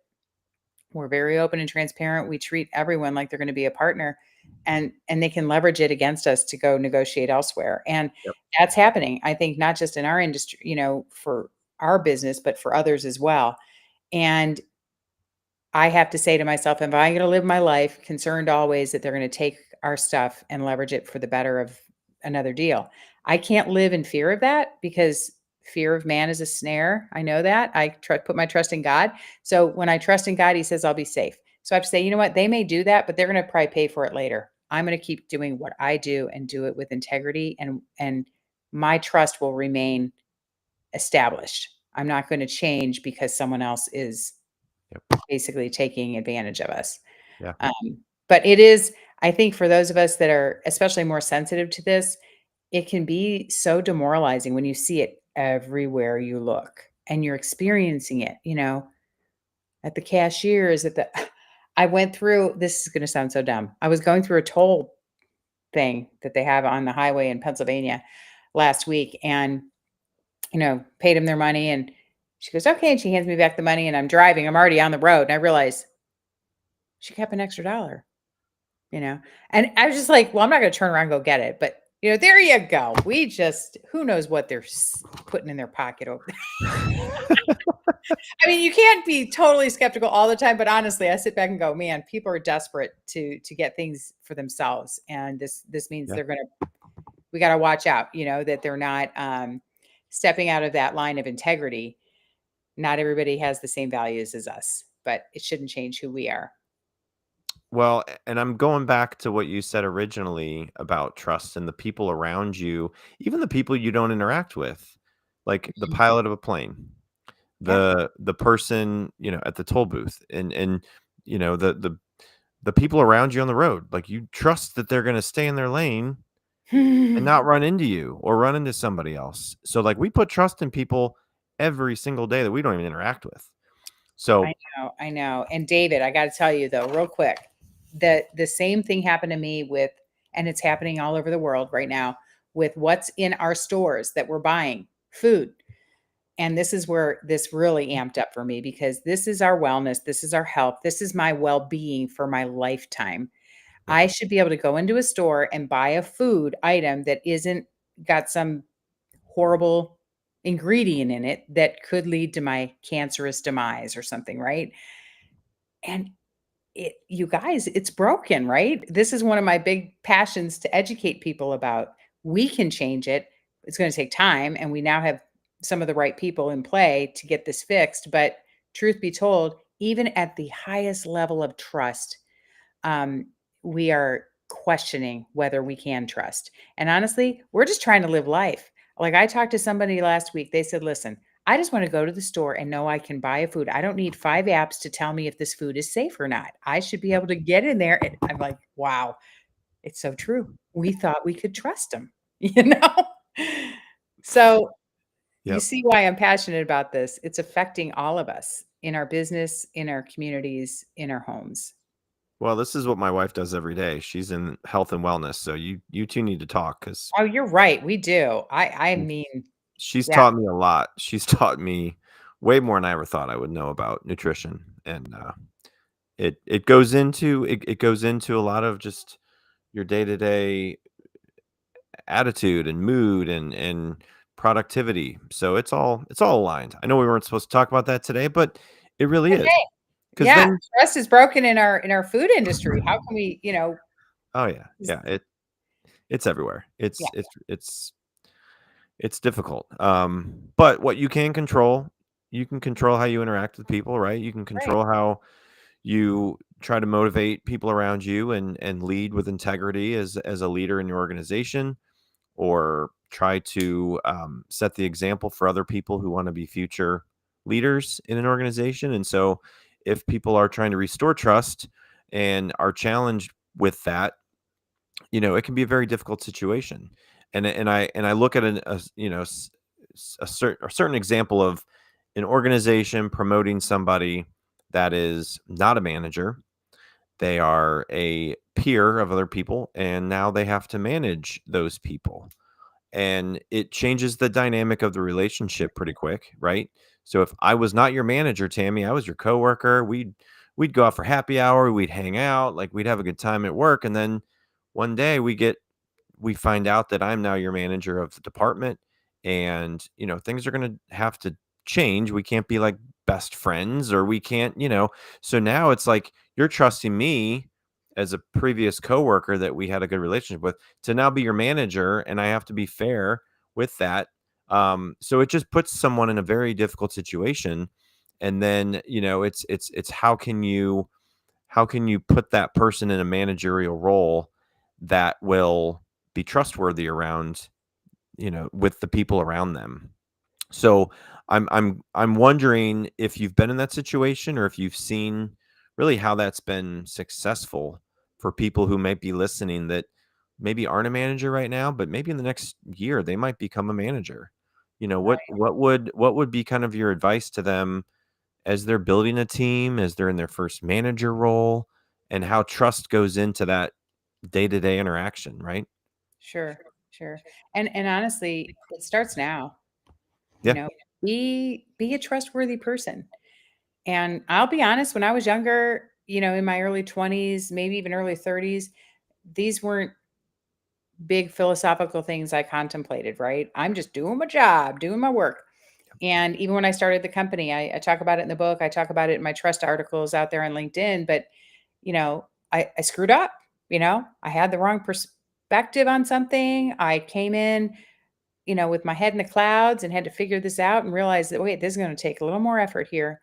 We're very open and transparent. We treat everyone like they're going to be a partner, and they can leverage it against us to go negotiate elsewhere. And Yep. that's happening, I think, not just in our industry, for our business, but for others as well. And I have to say to myself, if I'm going to live my life concerned always that they're going to take our stuff and leverage it for the better of another deal, I can't live in fear of that because fear of man is a snare. I know that. Put my trust in God. So when I trust in God, he says I'll be safe. So I have to say, you know what? They may do that, but they're going to probably pay for it later. I'm going to keep doing what I do and do it with integrity, and my trust will remain established. I'm not going to change because someone else is Yep. basically taking advantage of us. Yeah. But it is, I think, for those of us that are especially more sensitive to this, it can be so demoralizing when you see it everywhere you look and you're experiencing it, at the cashiers, I went through, this is going to sound so dumb. I was going through a toll thing that they have on the highway in Pennsylvania last week and, paid them their money. And she goes, okay. And she hands me back the money and I'm driving. I'm already on the road. And I realize she kept an extra dollar. You know? And I was just like, well, I'm not gonna turn around and go get it, but, there you go. Who knows what they're putting in their pocket over there. I mean, you can't be totally skeptical all the time, but honestly, I sit back and go, man, people are desperate to get things for themselves. And this means Yeah. we gotta watch out, that they're not stepping out of that line of integrity. Not everybody has the same values as us, but it shouldn't change who we are. Well, and I'm going back to what you said originally about trust and the people around you, even the people you don't interact with, like the Mhm. pilot of a plane, Yeah. the person, at the toll booth, and the people around you on the road. Like you trust that they're going to stay in their lane and not run into you or run into somebody else. So like we put trust in people every single day that we don't even interact with. So I know. And David, I got to tell you though, real quick, the same thing happened to me with, and it's happening all over the world right now with what's in our stores that we're buying, food. And this is where this really amped up for me because this is our wellness, this is our health, this is my well-being for my lifetime. yeah, I should be able to go into a store and buy a food item that isn't got some horrible ingredient in it that could lead to my cancerous demise or something, right? And you guys, it's broken, right? This is one of my big passions to educate people about. We can change it. It's going to take time, and we now have some of the right people in play to get this fixed. But truth be told, even at the highest level of trust, um, we are questioning whether we can trust. And honestly, we're just trying to live life. Like I talked to somebody last week, they said, listen, I just want to go to the store and know I can buy a food. I don't need 5 apps to tell me if this food is safe or not. I should be yeah, able to get in there. And I'm like, wow, it's so true. We thought we could trust them, you know? So you yep. see why I'm passionate about this. It's affecting all of us in our business, in our communities, in our homes. Well, this is what my wife does every day. She's in health and wellness, so you two need to talk because Oh, you're right. We do. I mean, she's yeah, taught me a lot. She's taught me way more than I ever thought I would know about nutrition, and it goes into it goes into a lot of just your day to day attitude and mood and productivity. So it's all aligned. I know we weren't supposed to talk about that today, but it really is okay. because Yeah, then trust is broken in our food industry. How can we, oh yeah, s- yeah, it's everywhere. yeah, It's difficult. But what you can control how you interact with people, right? You can right. control how you try to motivate people around you and lead with integrity as a leader in your organization, or try to set the example for other people who want to be future leaders in an organization. And so, if people are trying to restore trust and are challenged with that, it can be a very difficult situation. And I look at a certain example of an organization promoting somebody that is not a manager. They are a peer of other people, and now they have to manage those people, and it changes the dynamic of the relationship pretty quick, right? So if I was not your manager, Tammy, I was your coworker, we'd go out for happy hour, we'd hang out, like we'd have a good time at work, and then one day we find out that I'm now your manager of the department, and things are going to have to change. We can't be like best friends, or we can't, so now it's like you're trusting me as a previous coworker that we had a good relationship with to now be your manager, and I have to be fair with that. So it just puts someone in a very difficult situation. And then it's how can you put that person in a managerial role that will be trustworthy around, with the people around them. So I'm wondering if you've been in that situation, or if you've seen really how that's been successful for people who might be listening that maybe aren't a manager right now, but maybe in the next year they might become a manager. What would be kind of your advice to them as they're building a team, as they're in their first manager role, and how trust goes into that day-to-day interaction, right? Sure, sure. And honestly, it starts now. You Yeah. know, be a trustworthy person. And I'll be honest, when I was younger, in my early 20s, maybe even early 30s, these weren't big philosophical things I contemplated, right? I'm just doing my job, doing my work. And even when I started the company, I talk about it in the book. I talk about it in my trust articles out there on LinkedIn. But, I screwed up. I had the wrong perspective on something. I came in, with my head in the clouds and had to figure this out and realize that, wait, this is going to take a little more effort here.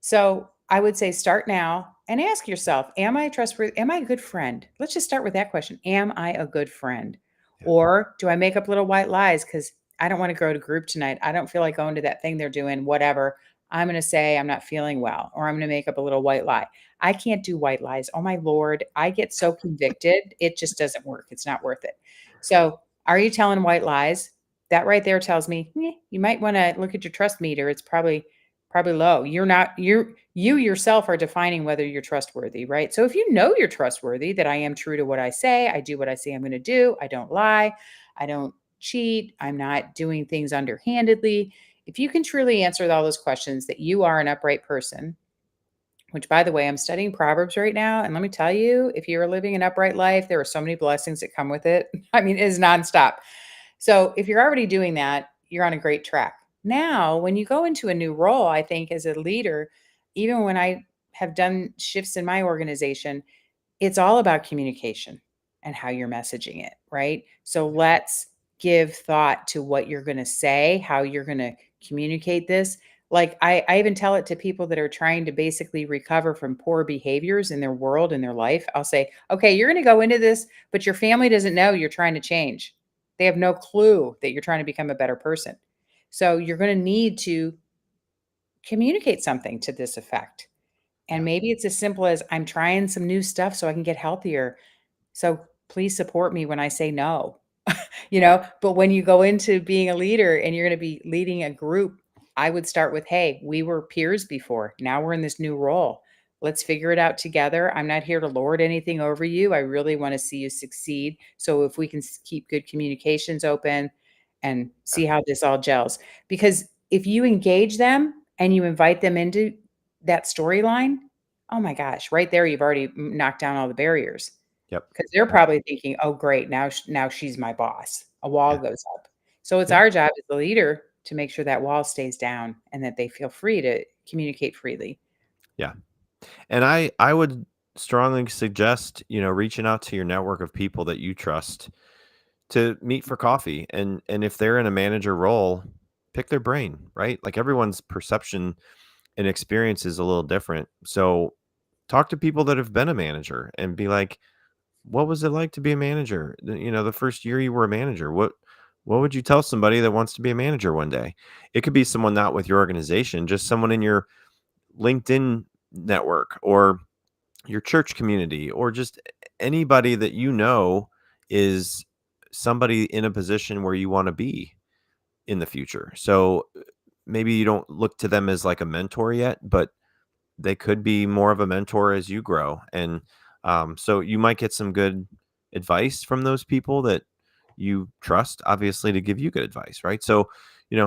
So I would say start now and ask yourself, am I trustworthy? Am I a good friend? Let's just start with that question. Am I a good friend? Yeah. Or do I make up little white lies because I don't want to go to group tonight? I don't feel like going to that thing they're doing, whatever. I'm going to say I'm not feeling well, or I'm going to make up a little white lie. I can't do white lies. Oh my Lord. I get so convicted. It just doesn't work. It's not worth it. So are you telling white lies? that right there tells me you might want to look at your trust meter. It's probably low. You yourself are defining whether you're trustworthy, right? So if you know you're trustworthy, that I am true to what I say, I do what I say I'm going to do, I don't lie, I don't cheat, I'm not doing things underhandedly. If you can truly answer all those questions, that you are an upright person, which, by the way, I'm studying Proverbs right now. And let me tell you, if you're living an upright life, there are so many blessings that come with it. I mean, it is nonstop. So if you're already doing that, you're on a great track. Now, when you go into a new role, I think as a leader, even when I have done shifts in my organization, it's all about communication and how you're messaging it, right? So let's give thought to what you're going to say, how you're going to communicate this. Like I even tell it to people that are trying to basically recover from poor behaviors in their world, in their life. I'll say, okay, you're going to go into this, but your family doesn't know you're trying to change. They have no clue that you're trying to become a better person. So you're going to need to communicate something to this effect. And Yeah. maybe it's as simple as, I'm trying some new stuff so I can get healthier. So please support me when I say no. But when you go into being a leader and you're going to be leading a group, I would start with, hey, we were peers before. Now we're in this new role. Let's figure it out together. I'm not here to lord anything over you. I really want to see you succeed. So if we can keep good communications open and see how this all gels, because if you engage them and you invite them into that storyline, oh my gosh, right there, you've already knocked down all the barriers. Yep. Because they're Yep. probably thinking, "Oh, great, now she's my boss." A wall Yeah. goes up. So it's Yeah. our job as the leader to make sure that wall stays down and that they feel free to communicate freely. Yeah. And I would strongly suggest, reaching out to your network of people that you trust to meet for coffee. And if they're in a manager role, pick their brain, right? Like everyone's perception and experience is a little different. So talk to people that have been a manager and be like, what was it like to be a manager? The first year you were a manager, what would you tell somebody that wants to be a manager one day? It could be someone not with your organization, just someone in your LinkedIn network or your church community, or just anybody that is somebody in a position where you want to be in the future. So maybe you don't look to them as like a mentor yet, but they could be more of a mentor as you grow. And so you might get some good advice from those people that you trust, obviously, to give you good advice, right? So,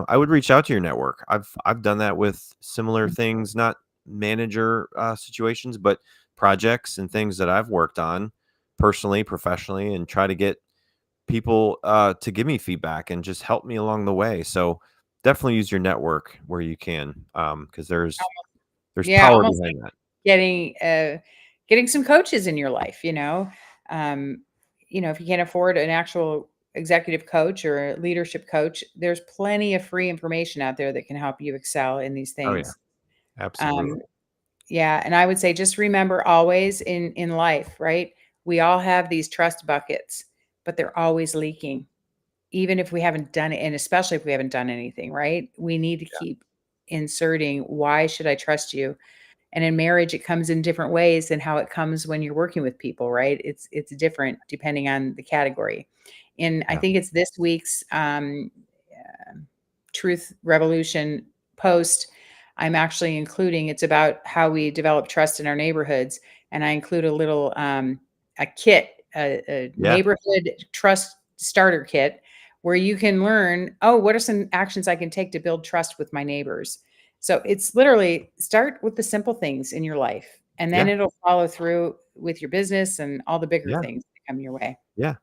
I would reach out to your network. I've done that with similar things, not manager situations, but projects and things that I've worked on personally, professionally, and try to get people to give me feedback and just help me along the way. So definitely use your network where you can, because there's Yeah, power almost like behind that. getting some coaches in your life, Um, if you can't afford an actual executive coach or a leadership coach, there's plenty of free information out there that can help you excel in these Oh yeah, things. Um, absolutely. Yeah, and I would say just remember always in life, right? We all have these trust buckets, but they're always leaking. Even if we haven't done it, and especially if we haven't done anything, right? We need to keep inserting, why should I trust you? And in marriage, it comes in different ways than how it comes when you're working with people, right? It's different depending on the category. And I Yeah, think it's this week's Truth Revolution post. I'm actually including, it's about how we develop trust in our neighborhoods. And I include a little a kit, a yeah, neighborhood trust starter kit, where you can learn, oh, what are some actions I can take to build trust with my neighbors? So it's literally, start with the simple things in your life, and then yeah, it'll follow through with your business and all the bigger yeah, things that come your way. yeah.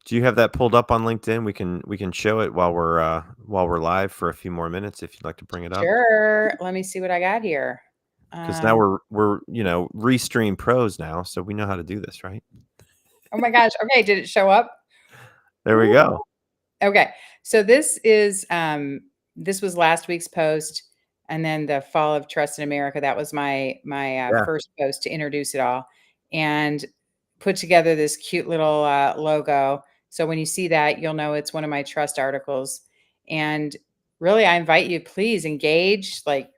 Do you have that pulled up on LinkedIn? We can show it while we're live for a few more minutes if you'd like to bring it up. Sure. Let me see what I got here. Because now Um, we're restream pros now, so we know how to do this, right? oh my gosh. Okay. Did it show up? There we Ooh. go. Okay. So this was last week's post, and then the fall of trust in America. That was my Yeah, first post to introduce it all, and put together this cute little logo. So when you see that, you'll know it's one of my trust articles. And really, I invite you, please engage, like,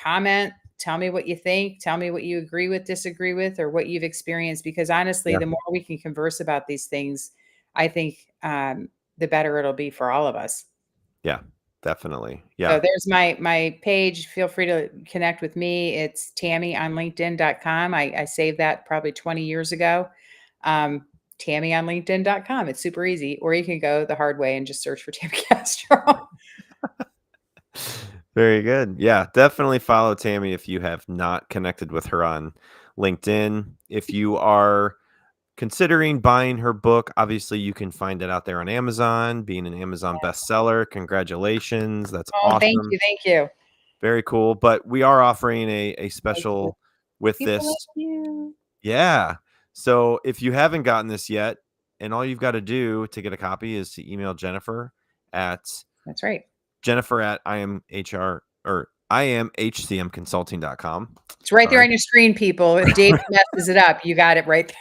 comment, tell me what you think, tell me what you agree with, disagree with, or what you've experienced. Because honestly, yeah, the more we can converse about these things, I think the better it'll be for all of us. Yeah, definitely. So Yeah. there's my page. Feel free to connect with me. It's Tammy on LinkedIn.com. I saved that probably 20 years ago. Tammy on LinkedIn.com. It's super easy. Or you can go the hard way and just search for Tammy Castro. Very good. Yeah, definitely follow Tammy if you have not connected with her on LinkedIn. If you are considering buying her book, obviously you can find it out there on Amazon, being an Amazon bestseller. Congratulations. That's Oh, thank awesome. you. Thank you. Very cool. But we are offering a Thank you. special with People like this. you. Yeah. So if you haven't gotten this yet, and all you've got to do to get a copy is to email at That's right. Jennifer at IamHR or IamHCMconsulting.com. It's right there Sorry. on your screen, people. If Dave messes it up, you got it right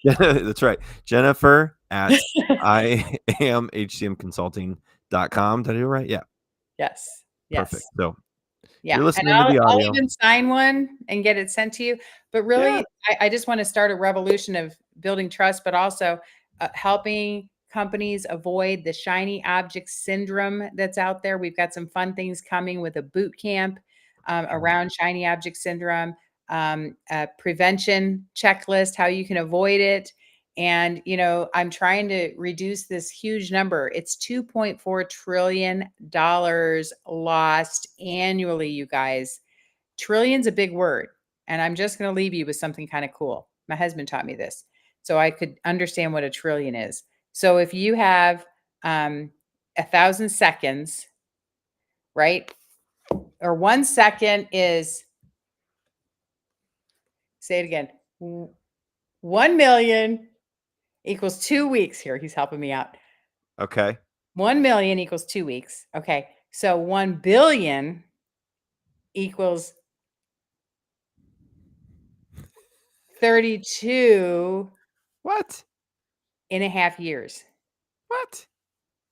Yeah, that's right. Jennifer at IamHCMconsulting.com. Did I do it right? Yeah. Yes. Perfect. Yes. So if Yeah, you're and listening to the I'll audio, even sign one and get it sent to you. But yeah. really, I just want to start a revolution of building trust, but also helping companies avoid the shiny object syndrome that's out there. We've got some fun things coming with a boot camp around shiny object syndrome, a prevention checklist, how you can avoid it. And, I'm trying to reduce this huge number. It's $2.4 trillion lost annually, you guys. Trillion's a big word. And I'm just going to leave you with something kind of cool. My husband taught me this so I could understand what a trillion is. So if you have 1,000 seconds, right? Or 1 second is, say it again, 1 million equals 2 weeks. Here, he's helping me out. Okay. 1 million equals 2 weeks. Okay. So 1 billion equals 32 What? and a half years. What?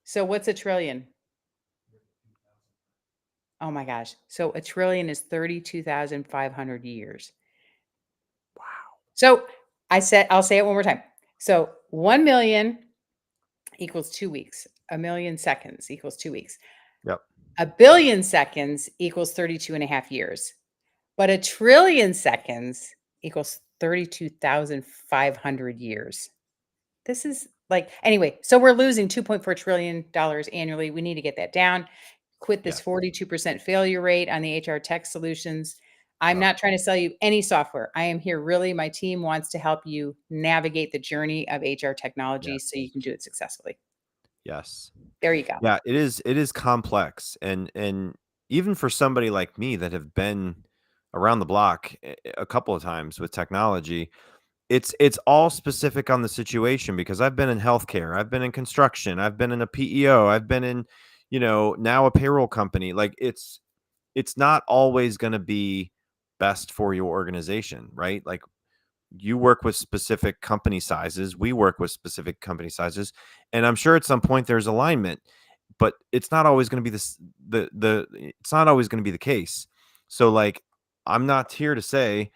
So what's a trillion? Oh my gosh. So a trillion is 32,500 years. Wow. So I'll say it one more time. So 1 million equals 2 weeks. A million seconds equals 2 weeks. Yep. A billion seconds equals 32 and a half years. But a trillion seconds equals 32,500 years. This is anyway, so we're losing $2.4 trillion annually. We need to get that down. Quit this 42% failure rate on the HR tech solutions. I'm not trying to sell you any software. I am here really. My team wants to help you navigate the journey of HR technology so you can do it successfully. Yes. There you go. Yeah, it is complex and even for somebody like me that have been around the block a couple of times with technology, it's all specific on the situation because I've been in healthcare, I've been in construction, I've been in a PEO, I've been in, now a payroll company. Like it's not always going to be best for your organization, right? Like you work with specific company sizes, we work with specific company sizes, and I'm sure at some point there's alignment, but it's not always going to be the it's not always going to be the case. So like I'm not here to say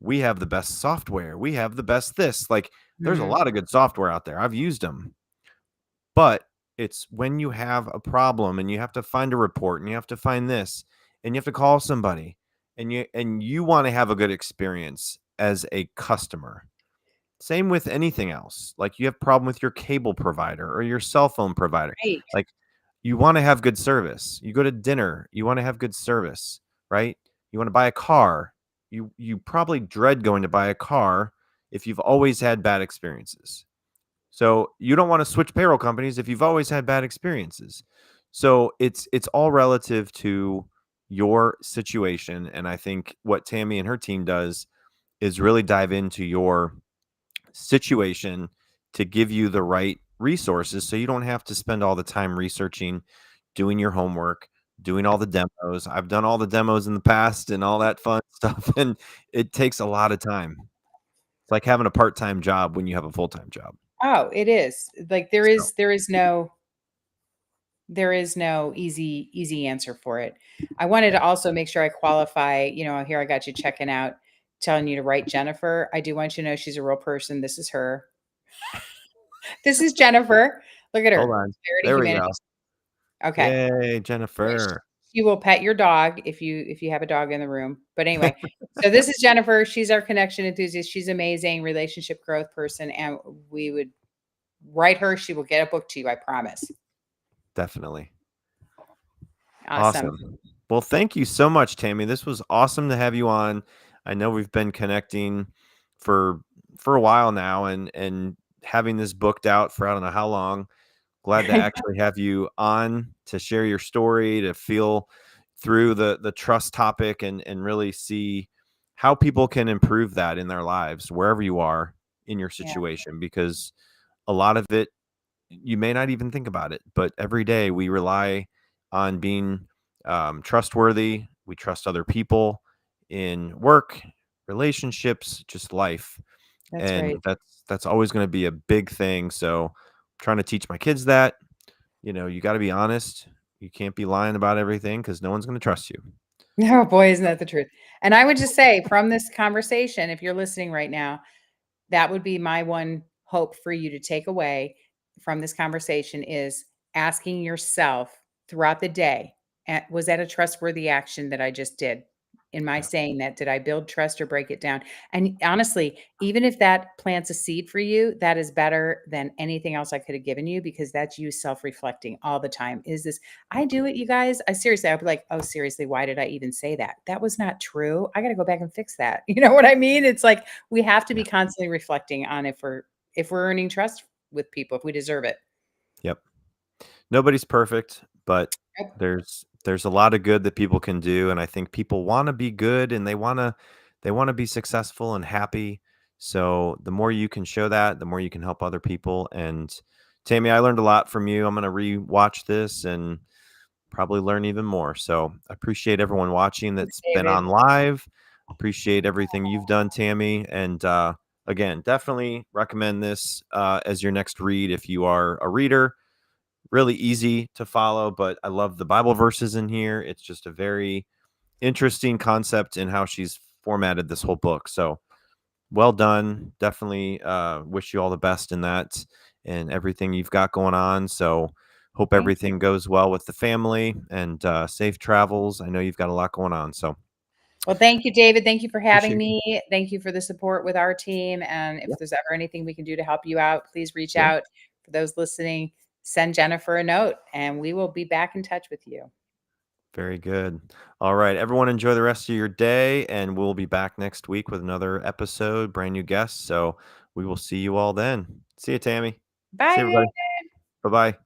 we have the best software, we have the best this. Like there's a Mhm. lot of good software out there. I've used them. But it's when you have a problem and you have to find a report and you have to find this and you have to call somebody and you want to have a good experience as a customer. Same with anything else. Like you have problem with your cable provider or your cell phone provider. Right. Like you want to have good service. You go to dinner, you want to have good service, right? You want to buy a car. You probably dread going to buy a car if you've always had bad experiences. So you don't want to switch payroll companies if you've always had bad experiences. So it's all relative to your situation. And I think what Tammy and her team does is really dive into your situation to give you the right resources so you don't have to spend all the time researching, doing your homework, doing all the demos. I've done all the demos in the past and all that fun stuff, and it takes a lot of time. It's like having a part-time job when you have a full-time job. Oh, it is. Like So, there is no easy answer for it. I wanted to also make sure I qualify, here I got you checking out, telling you to write Jennifer. I do want you to know she's a real person. This is her. This is Jennifer. Look at hold her. on. Charity, There we go. humanity. Okay. Yay, Which Jennifer. she will pet your dog if you have a dog in the room. But anyway, so this is Jennifer. She's our connection enthusiast. She's amazing relationship growth person, and we would write her. She will get a book to you. I promise. Definitely. Awesome. Awesome. Well, thank you so much, Tammy. This was awesome to have you on. I know we've been connecting for a while now, and having this booked out for I don't know how long. Glad to actually have you on to share your story, to feel through the trust topic, and really see how people can improve that in their lives wherever you are in your Yeah, situation, because a lot of it you may not even think about it, but every day we rely on being trustworthy. We trust other people in work, relationships, just life, that's and right. that's always going to be a big thing. So, trying to teach my kids that, you got to be honest. You can't be lying about everything because no one's going to trust you. Oh boy, isn't that the truth? And I would just say from this conversation, if you're listening right now, that would be my one hope for you to take away from this conversation is asking yourself throughout the day, was that a trustworthy action that I just did? In my Yeah. saying that, did I build trust or break it down? And honestly, even if that plants a seed for you, that is better than anything else I could have given you because that's you self-reflecting all the time. Is this, I do it, you guys. I seriously, I'll be like, oh, seriously, why did I even say that? That was not true. I got to go back and fix that. You know what I mean? It's like we have to Yeah. be constantly reflecting on if we're earning trust with people, if we deserve it. Yep. Nobody's perfect, but Yep. there's a lot of good that people can do, and I think people want to be good, and they want to be successful and happy. So the more you can show that, the more you can help other people. And Tammy, I learned a lot from you. I'm going to rewatch this and probably learn even more. So I appreciate everyone watching Thanks, that's been David. on live. Appreciate everything you've done, Tammy. And again, definitely recommend this as your next read if you are a reader. Really easy to follow, but I love the Bible verses in here. It's just a very interesting concept in how she's formatted this whole book. So well done. Definitely wish you all the best in that and everything you've got going on. So hope Thank you. everything goes well with the family and safe travels. I know you've got a lot going on. So Well, thank you, David. Thank you for having appreciate you. me. Thank you for the support with our team. And if Yeah. there's ever anything we can do to help you out, please reach Yeah. out. For those listening, send Jennifer a note and we will be back in touch with you. Very good. All right. Everyone, enjoy the rest of your day. And we'll be back next week with another episode, brand new guests. So we will see you all then. See you, Tammy. See Bye, you, everybody. David. Bye bye.